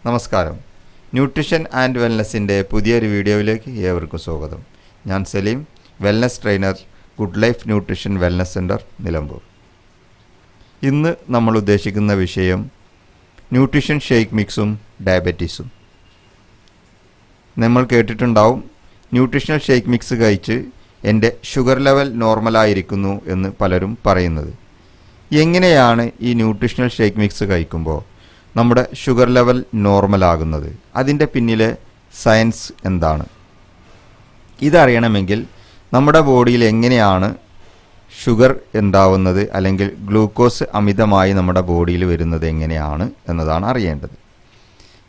നമസ്കാരം. Nutrition and വെൽനസിൻ്റെ പുതിയൊരു വീഡിയോയിലേക്ക് ഏവർക്കും സ്വാഗതം. ഞാൻ Saleem, wellness trainer, good life nutrition wellness centre, Nilambur. ഇന്ന് നമ്മൾ ഉദ്ദേശിക്കുന്ന വിഷയം ന്യൂട്രിഷൻ ഷേക്ക് മിക്സും ഡയബറ്റീസും. നമ്മൾ കേട്ടിട്ടുണ്ടാവും, ന്യൂട്രിഷണൽ ഷേക്ക് മിക്സ് കഴിച്ച് എൻ്റെ ഷുഗർ ലെവൽ നോർമലായിരിക്കുന്നു എന്ന് പലരും പറയുന്നത്. എങ്ങനെയാണ് ഈ ന്യൂട്രിഷണൽ ഷേക്ക് മിക്സ് കഴിക്കുമ്പോൾ നമ്മുടെ ഷുഗർ ലെവൽ നോർമലാകുന്നത്? അതിൻ്റെ പിന്നിലെ സയൻസ് എന്താണ്? ഇതറിയണമെങ്കിൽ നമ്മുടെ ബോഡിയിൽ എങ്ങനെയാണ് ഷുഗർ ഉണ്ടാവുന്നത്, അല്ലെങ്കിൽ ഗ്ലൂക്കോസ് അമിതമായി നമ്മുടെ ബോഡിയിൽ വരുന്നത് എങ്ങനെയാണ് എന്നതാണ് അറിയേണ്ടത്.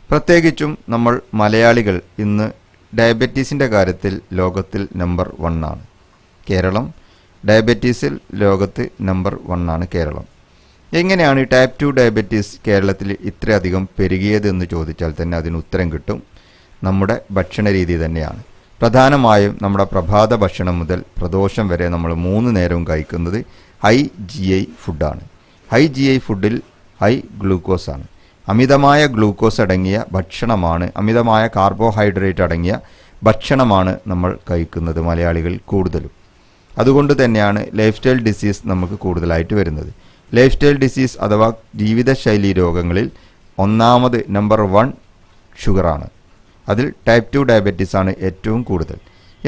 പ്രത്യേകിച്ചും നമ്മൾ മലയാളികൾ ഇന്ന് ഡയബറ്റീസിൻ്റെ കാര്യത്തിൽ ലോകത്തിൽ നമ്പർ 1 ആണ്. കേരളം ഡയബറ്റീസിൽ ലോകത്ത് നമ്പർ 1 ആണ് കേരളം. എങ്ങനെയാണ് ടൈപ്പ് 2 ഡയബറ്റീസ് കേരളത്തിൽ ഇത്രയധികം പെരുകിയതെന്ന് ചോദിച്ചാൽ തന്നെ അതിന് ഉത്തരം കിട്ടും. നമ്മുടെ ഭക്ഷണ രീതി തന്നെയാണ്. പ്രധാനമായും നമ്മുടെ പ്രഭാത ഭക്ഷണം മുതൽ പ്രദോഷം വരെ നമ്മൾ 3 നേരവും കഴിക്കുന്നത് ഹൈ GI ഫുഡാണ്. ഹൈ GI ഫുഡിൽ ഹൈ ഗ്ലൂക്കോസാണ്. അമിതമായ ഗ്ലൂക്കോസ് അടങ്ങിയ ഭക്ഷണമാണ്, അമിതമായ കാർബോഹൈഡ്രേറ്റ് അടങ്ങിയ ഭക്ഷണമാണ് നമ്മൾ കഴിക്കുന്നത് മലയാളികൾ കൂടുതലും. അതുകൊണ്ട് തന്നെയാണ് ലൈഫ് സ്റ്റൈൽ ഡിസീസ് നമുക്ക് കൂടുതലായിട്ട് വരുന്നത്. ലൈഫ് സ്റ്റൈൽ ഡിസീസ് അഥവാ ജീവിതശൈലി രോഗങ്ങളിൽ ഒന്നാമത് നമ്പർ 1 ഷുഗറാണ്. അതിൽ ടൈപ്പ് 2 ഡയബറ്റീസ് ആണ് ഏറ്റവും കൂടുതൽ.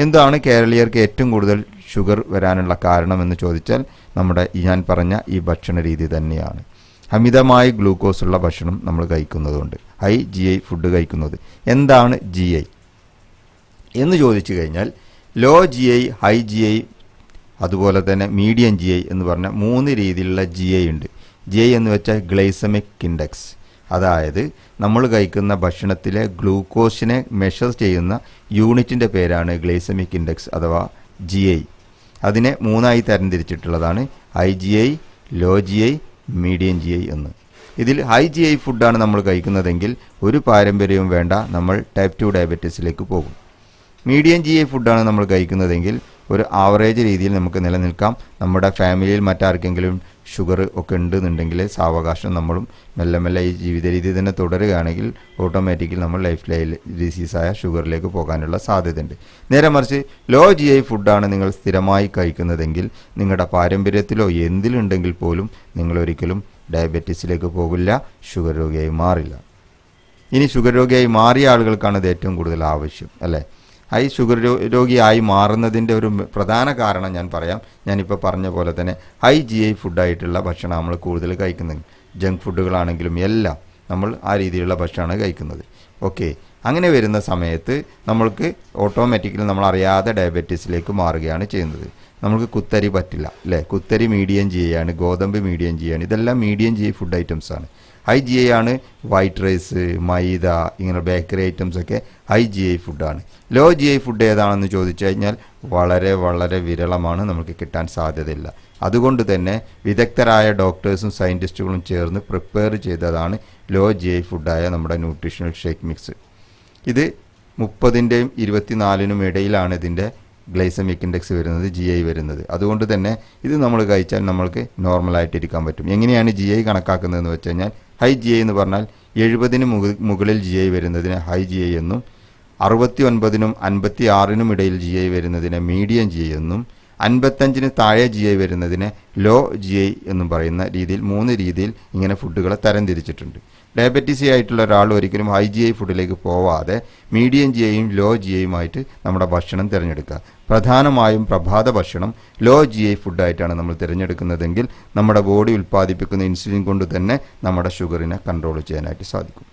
എന്താണ് കേരളീയർക്ക് ഏറ്റവും കൂടുതൽ ഷുഗർ വരാനുള്ള കാരണമെന്ന് ചോദിച്ചാൽ നമ്മുടെ ഞാൻ പറഞ്ഞ ഈ ഭക്ഷണ രീതി തന്നെയാണ്. അമിതമായി ഗ്ലൂക്കോസ് ഉള്ള ഭക്ഷണം നമ്മൾ കഴിക്കുന്നതുകൊണ്ട്, ഹൈ GI ഫുഡ് കഴിക്കുന്നത്. എന്താണ് GI എന്ന് ചോദിച്ചു കഴിഞ്ഞാൽ ലോ GI, ഹൈ GI, അതുപോലെ തന്നെ മീഡിയം GI എന്ന് പറഞ്ഞ 3 രീതിയിലുള്ള GI ഉണ്ട്. GI എന്ന് വെച്ചാൽ ഗ്ലൈസമിക് ഇൻഡെക്സ്, അതായത് നമ്മൾ കഴിക്കുന്ന ഭക്ഷണത്തിലെ ഗ്ലൂക്കോസിനെ മെഷർ ചെയ്യുന്ന യൂണിറ്റിൻ്റെ പേരാണ് ഗ്ലൈസമിക് ഇൻഡെക്സ് അഥവാ GI. അതിനെ 3ആയി തരംതിരിച്ചിട്ടുള്ളതാണ് high GI, low GI, medium GI എന്ന്. ഇതിൽ ഹൈ GI ഫുഡാണ് നമ്മൾ കഴിക്കുന്നതെങ്കിൽ ഒരു പാരമ്പര്യവും വേണ്ട, നമ്മൾ ടൈപ്പ് 2 ഡയബറ്റീസിലേക്ക് പോകും. മീഡിയം GI ഫുഡാണ് നമ്മൾ കഴിക്കുന്നതെങ്കിൽ ഒരു ആവറേജ് രീതിയിൽ നമുക്ക് നിലനിൽക്കാം. നമ്മുടെ ഫാമിലിയിൽ മറ്റാർക്കെങ്കിലും ഷുഗർ ഒക്കെ ഉണ്ടെന്നുണ്ടെങ്കിൽ സാവകാശം നമ്മളും മെല്ലെ മെല്ലെ ഈ ജീവിത രീതി തന്നെ തുടരുകയാണെങ്കിൽ ഓട്ടോമാറ്റിക്കലി നമ്മൾ ലൈഫ് സ്റ്റൈൽ ഡിസീസായ ഷുഗറിലേക്ക് പോകാനുള്ള സാധ്യതയുണ്ട്. നേരെ മറിച്ച് ലോ GI ഫുഡാണ് നിങ്ങൾ സ്ഥിരമായി കഴിക്കുന്നതെങ്കിൽ നിങ്ങളുടെ പാരമ്പര്യത്തിലോ എന്തിലുണ്ടെങ്കിൽ പോലും നിങ്ങളൊരിക്കലും ഡയബറ്റീസിലേക്ക് പോകില്ല, ഷുഗർ രോഗിയായി മാറില്ല. ഇനി ഷുഗർ രോഗിയായി മാറിയ ആളുകൾക്കാണ് ഇത് ഏറ്റവും കൂടുതൽ ആവശ്യം, അല്ലേ? ഹൈ ഷുഗർ രോഗിയായി മാറുന്നതിൻ്റെ ഒരു പ്രധാന കാരണം ഞാൻ പറയാം. ഞാനിപ്പോൾ പറഞ്ഞ പോലെ തന്നെ ഹൈ GI ഫുഡായിട്ടുള്ള ഭക്ഷണം നമ്മൾ കൂടുതൽ കഴിക്കുന്നത്. ജങ്ക് ഫുഡുകളാണെങ്കിലും എല്ലാം നമ്മൾ ആ രീതിയിലുള്ള ഭക്ഷണമാണ് കഴിക്കുന്നത്. ഓക്കെ, അങ്ങനെ വരുന്ന സമയത്ത് നമ്മൾക്ക് ഓട്ടോമാറ്റിക്കലി നമ്മൾ അറിയാതെ ഡയബറ്റീസിലേക്ക് മാറുകയാണ് ചെയ്യുന്നത്. നമുക്ക് കുത്തരി പറ്റില്ല, അല്ലേ? കുത്തരി മീഡിയം GI ആണ്, ഗോതമ്പ് മീഡിയം GI ആണ്. ഇതെല്ലാം മീഡിയം GI ഫുഡ് ഐറ്റംസ് ആണ്. ഹൈ GI ആണ് വൈറ്റ് റൈസ്, മൈദ, ഇങ്ങനെ ബേക്കറി ഐറ്റംസ് ഒക്കെ ഹൈ GI ഫുഡാണ്. ലോ GI ഫുഡ് ഏതാണെന്ന് ചോദിച്ചു കഴിഞ്ഞാൽ വളരെ വളരെ വിരളമാണ്, നമുക്ക് കിട്ടാൻ സാധ്യതയില്ല. അതുകൊണ്ട് തന്നെ വിദഗ്ധരായ ഡോക്ടേഴ്സും സയൻറ്റിസ്റ്റുകളും ചേർന്ന് പ്രിപ്പയർ ചെയ്തതാണ് ലോ GI ഫുഡായ നമ്മുടെ ന്യൂട്രിഷണൽ ഷേക്ക് മിക്സ്. ഇത് 30നും 24നും ഇടയിലാണ് ഇതിൻ്റെ ഗ്ലൈസമിക് ഇൻഡെക്സ് വരുന്നത്, GI വരുന്നത്. അതുകൊണ്ട് തന്നെ ഇത് നമ്മൾ കഴിച്ചാൽ നമ്മൾക്ക് നോർമലായിട്ടിരിക്കാൻ പറ്റും. എങ്ങനെയാണ് GI കണക്കാക്കുന്നതെന്ന് വെച്ച് കഴിഞ്ഞാൽ ഹൈ GI എന്ന് പറഞ്ഞാൽ 70ന് മുകളിൽ GI വരുന്നതിന് ഹൈ GI എന്നും, 69നും 56നും ഇടയിൽ GI വരുന്നതിന് മീഡിയം GI എന്നും, 55ന് താഴെ GI വരുന്നതിന് ലോ GI എന്നും പറയുന്ന രീതിയിൽ 3 രീതിയിൽ ഇങ്ങനെ ഫുഡുകളെ തരംതിരിച്ചിട്ടുണ്ട്. ഡയബറ്റീസ് ആയിട്ടുള്ള ഒരാൾ ഒരിക്കലും ഹൈ GI ഫുഡിലേക്ക് പോവാതെ മീഡിയം GIയും ലോ GIയുമായിട്ട് നമ്മുടെ ഭക്ഷണം തിരഞ്ഞെടുക്കുക. പ്രധാനമായും പ്രഭാത ഭക്ഷണം ലോ GI ഫുഡായിട്ടാണ് നമ്മൾ തിരഞ്ഞെടുക്കുന്നതെങ്കിൽ നമ്മുടെ ബോഡി ഉൽപ്പാദിപ്പിക്കുന്ന ഇൻസുലിൻ കൊണ്ട് തന്നെ നമ്മുടെ ഷുഗറിനെ കൺട്രോൾ ചെയ്യാനായിട്ട് സാധിക്കും.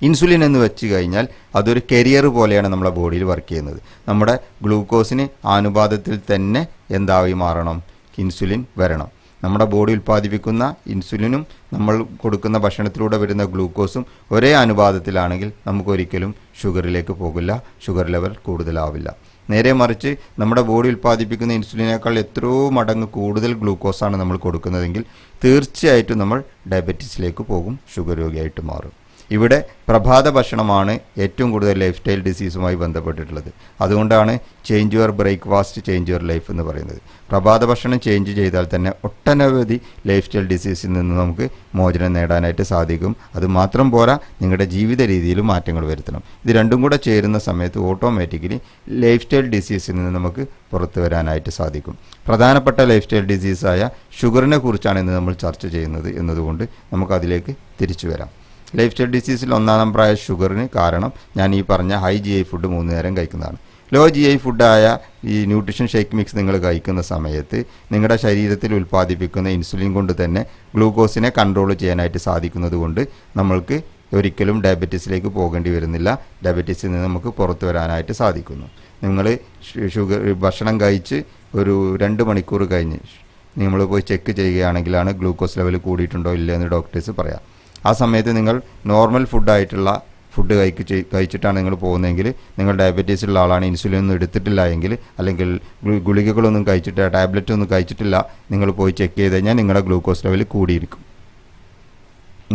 ഇൻസുലിൻ എന്ന് വെച്ച് കഴിഞ്ഞാൽ അതൊരു കരിയർ പോലെയാണ് നമ്മുടെ ബോഡിയിൽ വർക്ക് ചെയ്യുന്നത്. നമ്മുടെ ഗ്ലൂക്കോസിന് ആനുപാതത്തിൽ തന്നെ എന്തായി മാറണം? ഇൻസുലിൻ വരണം. നമ്മുടെ ബോഡി ഉൽപ്പാദിപ്പിക്കുന്ന ഇൻസുലിനും നമ്മൾ കൊടുക്കുന്ന ഭക്ഷണത്തിലൂടെ വരുന്ന ഗ്ലൂക്കോസും ഒരേ അനുപാതത്തിലാണെങ്കിൽ നമുക്കൊരിക്കലും ഷുഗറിലേക്ക് പോകില്ല, ഷുഗർ ലെവൽ കൂടുതലാവില്ല. നേരെ മറിച്ച് നമ്മുടെ ബോഡി ഉൽപ്പാദിപ്പിക്കുന്ന ഇൻസുലിനേക്കാൾ എത്രയോ മടങ്ങ് കൂടുതൽ ഗ്ലൂക്കോസാണ് നമ്മൾ കൊടുക്കുന്നതെങ്കിൽ തീർച്ചയായിട്ടും നമ്മൾ ഡയബറ്റീസിലേക്ക് പോകും, ഷുഗർ രോഗിയായിട്ട് മാറും. ഇവിടെ പ്രഭാത ഭക്ഷണമാണ് ഏറ്റവും കൂടുതൽ ലൈഫ് സ്റ്റൈൽ ഡിസീസുമായി ബന്ധപ്പെട്ടിട്ടുള്ളത്. അതുകൊണ്ടാണ് change your breakfast change your life എന്ന് പറയുന്നത്. പ്രഭാത ഭക്ഷണം ചേഞ്ച് ചെയ്താൽ തന്നെ ഒട്ടനവധി ലൈഫ് സ്റ്റൈൽ ഡിസീസിൽ നിന്ന് നമുക്ക് മോചനം നേടാനായിട്ട് സാധിക്കും. അത് മാത്രം പോരാ, നിങ്ങളുടെ ജീവിത രീതിയിലും മാറ്റങ്ങൾ വരുത്തണം. ഇത് രണ്ടും കൂടെ ചേരുന്ന സമയത്ത് ഓട്ടോമാറ്റിക്കലി ലൈഫ് സ്റ്റൈൽ ഡിസീസിൽ നിന്ന് നമുക്ക് പുറത്തു വരാനായിട്ട് സാധിക്കും. പ്രധാനപ്പെട്ട ലൈഫ് സ്റ്റൈൽ ഡിസീസായ ഷുഗറിനെ കുറിച്ചാണ് ഇന്ന് നമ്മൾ ചർച്ച ചെയ്യുന്നത് എന്നതുകൊണ്ട് നമുക്കതിലേക്ക് തിരിച്ചു വരാം. ലൈഫ് സ്റ്റൈൽ ഡിസീസിൽ ഒന്നാം നമ്പറായ ഷുഗറിന് കാരണം ഞാൻ ഈ പറഞ്ഞ ഹൈ GI ഫുഡ് 3 നേരം കഴിക്കുന്നതാണ്. ലോ GI ഫുഡായ ഈ ന്യൂട്രീഷൻ ഷേക്ക് മിക്സ് നിങ്ങൾ കഴിക്കുന്ന സമയത്ത് നിങ്ങളുടെ ശരീരത്തിൽ ഉൽപ്പാദിപ്പിക്കുന്ന ഇൻസുലിൻ കൊണ്ട് തന്നെ ഗ്ലൂക്കോസിനെ കൺട്രോൾ ചെയ്യാനായിട്ട് സാധിക്കുന്നത് കൊണ്ട് നമ്മൾക്ക് ഒരിക്കലും ഡയബറ്റീസിലേക്ക് പോകേണ്ടി വരുന്നില്ല. ഡയബറ്റീസിൽ നിന്ന് നമുക്ക് പുറത്തു വരാനായിട്ട് സാധിക്കുന്നു. നിങ്ങൾ ഷുഗർ ഭക്ഷണം കഴിച്ച് ഒരു 2 മണിക്കൂർ കഴിഞ്ഞ് നമ്മൾ പോയി ചെക്ക് ചെയ്യുകയാണെങ്കിലാണ് ഗ്ലൂക്കോസ് ലെവൽ കൂടിയിട്ടുണ്ടോ ഇല്ലയോ എന്ന് ഡോക്ടേഴ്സ് പറയാം. ആ സമയത്ത് നിങ്ങൾ നോർമൽ ഫുഡായിട്ടുള്ള ഫുഡ് കഴിച്ചിട്ടാണ് നിങ്ങൾ പോകുന്നതെങ്കിൽ, നിങ്ങൾ ഡയബറ്റീസ് ഉള്ള ആളാണ്, ഇൻസുലിൻ ഒന്നും എടുത്തിട്ടില്ല എങ്കിൽ, അല്ലെങ്കിൽ ഗുളികകളൊന്നും കഴിച്ചിട്ട് ടാബ്ലറ്റ് ഒന്നും കഴിച്ചിട്ടില്ല, നിങ്ങൾ പോയി ചെക്ക് ചെയ്ത് കഴിഞ്ഞാൽ നിങ്ങളുടെ ഗ്ലൂക്കോസ് ലെവൽ കൂടിയിരിക്കും.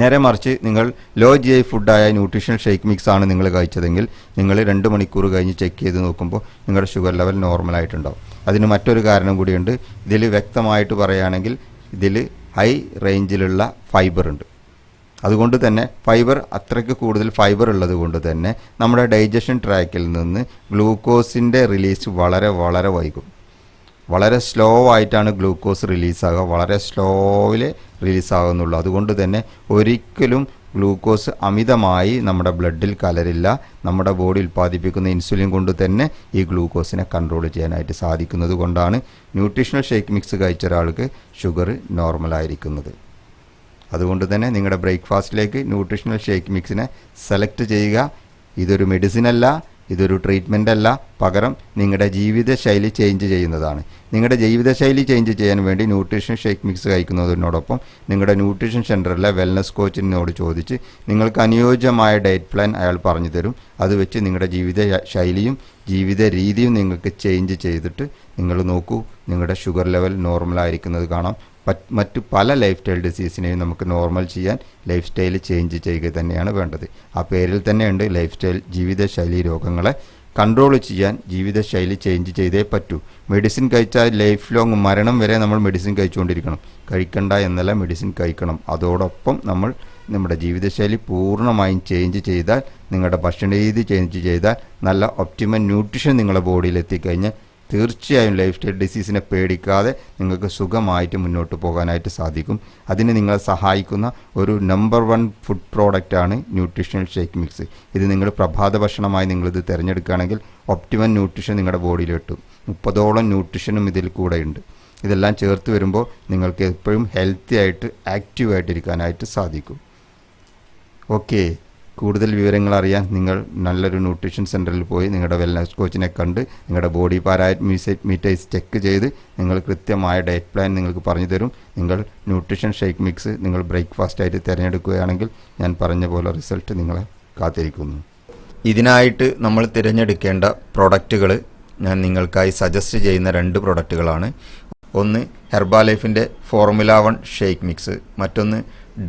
നേരെ മറിച്ച് നിങ്ങൾ ലോ GI ഫുഡായ ന്യൂട്രീഷണൽ ഷേക്ക് മിക്സ് ആണ് നിങ്ങൾ കഴിച്ചതെങ്കിൽ, നിങ്ങൾ 2 മണിക്കൂർ കഴിഞ്ഞ് ചെക്ക് ചെയ്ത് നോക്കുമ്പോൾ നിങ്ങളുടെ ഷുഗർ ലെവൽ നോർമലായിട്ടുണ്ടാവും. അതിന് മറ്റൊരു കാരണം കൂടിയുണ്ട്. ഇതിൽ വ്യക്തമായിട്ട് പറയുകയാണെങ്കിൽ ഇതിൽ ഹൈ റേഞ്ചിലുള്ള ഫൈബർ ഉണ്ട്. അതുകൊണ്ട് തന്നെ ഫൈബർ അത്രയ്ക്ക് കൂടുതൽ ഫൈബർ ഉള്ളത് കൊണ്ട് തന്നെ നമ്മുടെ ഡൈജഷൻ ട്രാക്കിൽ നിന്ന് ഗ്ലൂക്കോസിൻ്റെ റിലീസ് വളരെ വളരെ വൈകും. വളരെ സ്ലോ ആയിട്ടാണ് ഗ്ലൂക്കോസ് റിലീസാകുക, വളരെ സ്ലോയിൽ റിലീസാകുന്നുള്ളൂ. അതുകൊണ്ട് തന്നെ ഒരിക്കലും ഗ്ലൂക്കോസ് അമിതമായി നമ്മുടെ ബ്ലഡിൽ കലരില്ല. നമ്മുടെ ബോഡി ഉൽപ്പാദിപ്പിക്കുന്ന ഇൻസുലിൻ കൊണ്ട് തന്നെ ഈ ഗ്ലൂക്കോസിനെ കൺട്രോൾ ചെയ്യാനായിട്ട് സാധിക്കുന്നത് കൊണ്ടാണ് ന്യൂട്രീഷണൽ ഷേക്ക് മിക്സ് കഴിച്ച ഒരാൾക്ക് ഷുഗർ നോർമലായിരിക്കുന്നത്. അതുകൊണ്ട് തന്നെ നിങ്ങളുടെ ബ്രേക്ക്ഫാസ്റ്റിലേക്ക് ന്യൂട്രീഷണൽ ഷേക്ക് മിക്സിനെ സെലക്ട് ചെയ്യുക. ഇതൊരു മെഡിസിൻ അല്ല, ഇതൊരു ട്രീറ്റ്മെൻ്റ് അല്ല, പകരം നിങ്ങളുടെ ജീവിതശൈലി ചേഞ്ച് ചെയ്യുന്നതാണ്. നിങ്ങളുടെ ജീവിതശൈലി ചേഞ്ച് ചെയ്യാൻ വേണ്ടി ന്യൂട്രീഷൻ ഷേക്ക് മിക്സ് കഴിക്കുന്നതിനോടൊപ്പം നിങ്ങളുടെ ന്യൂട്രീഷൻ സെൻറ്ററിലെ വെൽനസ് കോച്ചിനോട് ചോദിച്ച് നിങ്ങൾക്ക് അനുയോജ്യമായ ഡയറ്റ് പ്ലാൻ അയാൾ പറഞ്ഞു തരും. അത് വെച്ച് നിങ്ങളുടെ ജീവിത ശൈലിയും ജീവിത രീതിയും നിങ്ങൾക്ക് ചേഞ്ച് ചെയ്തിട്ട് നിങ്ങൾ നോക്കൂ, നിങ്ങളുടെ ഷുഗർ ലെവൽ നോർമലായിരിക്കുന്നത് കാണാം. മറ്റു പല ലൈഫ് സ്റ്റൈൽ ഡിസീസിനെയും നമുക്ക് നോർമൽ ചെയ്യാൻ ലൈഫ് സ്റ്റൈൽ ചേഞ്ച് ചെയ്യുക തന്നെയാണ് വേണ്ടത്. ആ പേരിൽ തന്നെയുണ്ട് ലൈഫ് സ്റ്റൈൽ. ജീവിതശൈലി രോഗങ്ങളെ കൺട്രോൾ ചെയ്യാൻ ജീവിതശൈലി ചേഞ്ച് ചെയ്തേ പറ്റൂ. മെഡിസിൻ കഴിച്ചാൽ ലൈഫ് ലോങ് മരണം വരെ നമ്മൾ മെഡിസിൻ കഴിച്ചുകൊണ്ടിരിക്കണം. കഴിക്കണ്ട എന്നല്ല, മെഡിസിൻ കഴിക്കണം. അതോടൊപ്പം നമ്മൾ നമ്മുടെ ജീവിതശൈലി പൂർണ്ണമായും ചേഞ്ച് ചെയ്താൽ, നിങ്ങളുടെ ഭക്ഷണ രീതി ചേഞ്ച് ചെയ്താൽ, നല്ല ഒപ്റ്റിമൽ ന്യൂട്രീഷൻ നിങ്ങളുടെ ബോഡിയിൽ എത്തിക്കഴിഞ്ഞാൽ തീർച്ചയായും ലൈഫ് സ്റ്റൈൽ ഡിസീസിനെ പേടിക്കാതെ നിങ്ങൾക്ക് സുഖമായിട്ട് മുന്നോട്ട് പോകാനായിട്ട് സാധിക്കും. അതിന് നിങ്ങളെ സഹായിക്കുന്ന ഒരു നമ്പർ 1 ഫുഡ് പ്രോഡക്റ്റാണ് ന്യൂട്രീഷണൽ ഷേക്ക് മിക്സ്. ഇത് നിങ്ങൾ പ്രഭാത ഭക്ഷണമായി നിങ്ങളിത് തിരഞ്ഞെടുക്കുകയാണെങ്കിൽ ഒപ്റ്റിമൽ ന്യൂട്രീഷൻ നിങ്ങളുടെ ബോഡിയിൽ കിട്ടും. 30ഓളം ന്യൂട്രീഷനും ഇതിൽ കൂടെ ഉണ്ട്. ഇതെല്ലാം ചേർത്ത് വരുമ്പോൾ നിങ്ങൾക്ക് എപ്പോഴും ഹെൽത്തി ആയിട്ട് ആക്റ്റീവായിട്ടിരിക്കാനായിട്ട് സാധിക്കും. ഓക്കെ, കൂടുതൽ വിവരങ്ങൾ അറിയാൻ നിങ്ങൾ നല്ലൊരു ന്യൂട്രീഷൻ സെൻറ്ററിൽ പോയി നിങ്ങളുടെ വെൽനസ് കോച്ചിനെ കണ്ട് നിങ്ങളുടെ ബോഡി പാരാമീറ്റേഴ്സ് ചെക്ക് ചെയ്ത് നിങ്ങൾ കൃത്യമായ ഡയറ്റ് പ്ലാൻ നിങ്ങൾക്ക് പറഞ്ഞു തരും. നിങ്ങൾ ന്യൂട്രീഷൻ ഷേക്ക് മിക്സ് നിങ്ങൾ ബ്രേക്ക്ഫാസ്റ്റായിട്ട് തിരഞ്ഞെടുക്കുകയാണെങ്കിൽ ഞാൻ പറഞ്ഞ പോലെ റിസൾട്ട് നിങ്ങളെ കാത്തിരിക്കുന്നു. ഇതിനായിട്ട് നമ്മൾ തിരഞ്ഞെടുക്കേണ്ട പ്രൊഡക്റ്റുകൾ ഞാൻ നിങ്ങൾക്കായി സജസ്റ്റ് ചെയ്യുന്ന 2 പ്രൊഡക്റ്റുകളാണ്. ഒന്ന് ഹെർബാലൈഫിൻ്റെ ഫോർമുല 1 ഷേക്ക് മിക്സ്, മറ്റൊന്ന്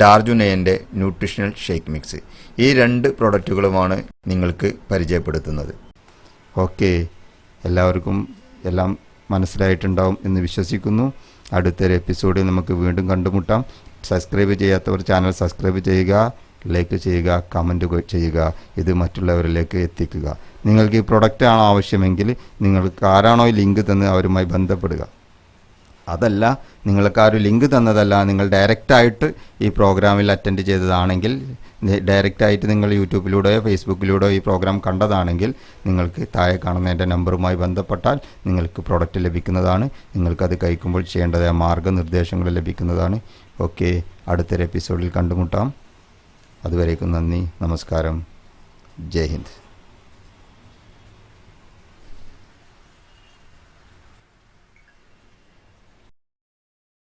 ഡാർജുനയൻ്റെ ന്യൂട്രീഷണൽ ഷേക്ക് മിക്സ്. ഈ 2 പ്രൊഡക്റ്റുകളുമാണ് നിങ്ങൾക്ക് പരിചയപ്പെടുത്തുന്നത്. ഓക്കെ, എല്ലാവർക്കും എല്ലാം മനസ്സിലായിട്ടുണ്ടാവും എന്ന് വിശ്വസിക്കുന്നു. അടുത്തൊരു എപ്പിസോഡിൽ നമുക്ക് വീണ്ടും കണ്ടുമുട്ടാം. സബ്സ്ക്രൈബ് ചെയ്യാത്തവർ ചാനൽ സബ്സ്ക്രൈബ് ചെയ്യുക, ലൈക്ക് ചെയ്യുക, കമൻറ്റ് ചെയ്യുക. ഇത് മറ്റുള്ളവരിലേക്ക് എത്തിക്കുക. നിങ്ങൾക്ക് ഈ പ്രൊഡക്റ്റ് ആണ് ആവശ്യമെങ്കിൽ നിങ്ങൾക്ക് ആരാണോ ഈ ലിങ്ക് തന്ന് അവരുമായി ബന്ധപ്പെടുക. അതല്ല, നിങ്ങൾക്ക് ആ ഒരു ലിങ്ക് തന്നതല്ല, നിങ്ങൾ ഡയറക്റ്റായിട്ട് ഈ പ്രോഗ്രാമിൽ അറ്റൻഡ് ചെയ്തതാണെങ്കിൽ, ഡയറക്റ്റായിട്ട് നിങ്ങൾ യൂട്യൂബിലൂടെയോ ഫേസ്ബുക്കിലൂടെയോ ഈ പ്രോഗ്രാം കണ്ടതാണെങ്കിൽ നിങ്ങൾക്ക് താഴെ കാണുന്ന എൻ്റെ നമ്പറുമായി ബന്ധപ്പെട്ടാൽ നിങ്ങൾക്ക് പ്രോഡക്റ്റ് ലഭിക്കുന്നതാണ്. നിങ്ങൾക്കത് കഴിക്കുമ്പോൾ ചെയ്യേണ്ടതായ മാർഗ്ഗനിർദ്ദേശങ്ങൾ ലഭിക്കുന്നതാണ്. ഓക്കെ, അടുത്തൊരു എപ്പിസോഡിൽ കണ്ടുമുട്ടാം. അതുവരേക്കും നന്ദി, നമസ്കാരം, ജയ് ഹിന്ദ്.